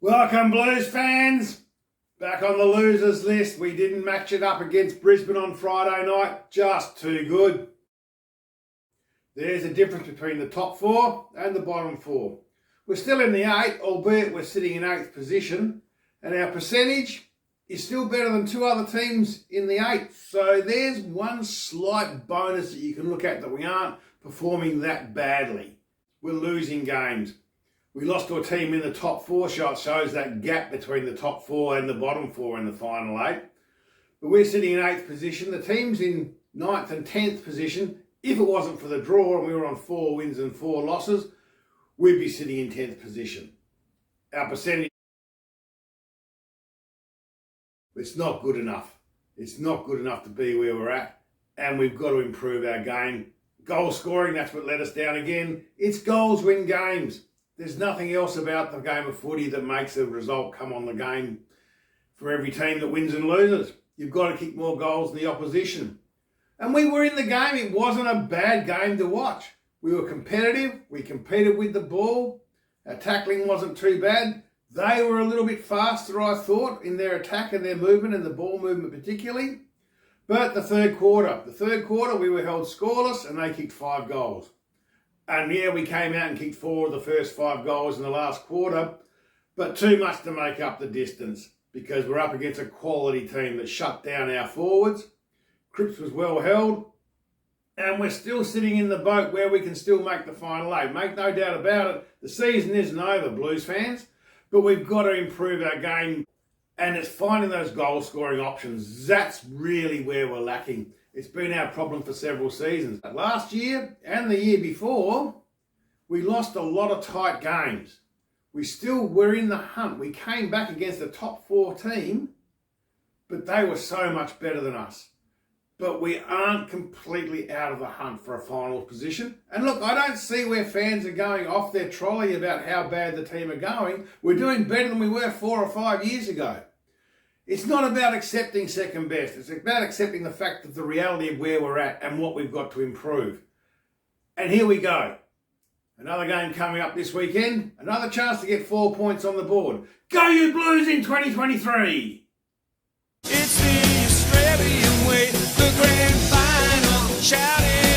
Welcome Blues fans, back on the losers list. We didn't match it up against Brisbane on Friday night, just too good. There's a difference between the top four and the bottom four. We're still in the 8, albeit we're sitting in 8th position, and our percentage is still better than two other teams in the 8. So there's one slight bonus that you can look at, that we aren't performing that badly. We're losing games. We lost to a team in the top 4, shows that gap between the top 4 and the bottom 4 in the final 8. But we're sitting in 8th position. The team's in 9th and 10th position. If it wasn't for the draw and we were on 4 wins and 4 losses, we'd be sitting in 10th position. Our percentage, it's not good enough. It's not good enough to be where we're at, and we've got to improve our game. Goal scoring, that's what let us down again. It's goals win games. There's nothing else about the game of footy that makes a result come on the game for every team that wins and loses. You've got to kick more goals than the opposition. And we were in the game. It wasn't a bad game to watch. We were competitive. We competed with the ball. Our tackling wasn't too bad. They were a little bit faster, I thought, in their attack and their movement, and the ball movement particularly. But the third quarter we were held scoreless and they kicked 5 goals. And yeah, we came out and kicked 4 of the first 5 goals in the last quarter, but too much to make up the distance because we're up against a quality team that shut down our forwards. Cripps was well held, and we're still sitting in the boat where we can still make the final 8. Make no doubt about it, the season isn't over, Blues fans, but we've got to improve our game, and it's finding those goal scoring options. That's really where we're lacking. It's been our problem for several seasons. Last year and the year before, we lost a lot of tight games. We still were in the hunt. We came back against a top 4 team, but they were so much better than us. But we aren't completely out of the hunt for a final position. And look, I don't see where fans are going off their trolley about how bad the team are going. We're doing better than we were 4 or 5 years ago. It's not about accepting second best. It's about accepting the fact of the reality of where we're at and what we've got to improve. And here we go. Another game coming up this weekend. Another chance to get 4 points on the board. Go you Blues in 2023! It's the Australian way, the grand final, shouting.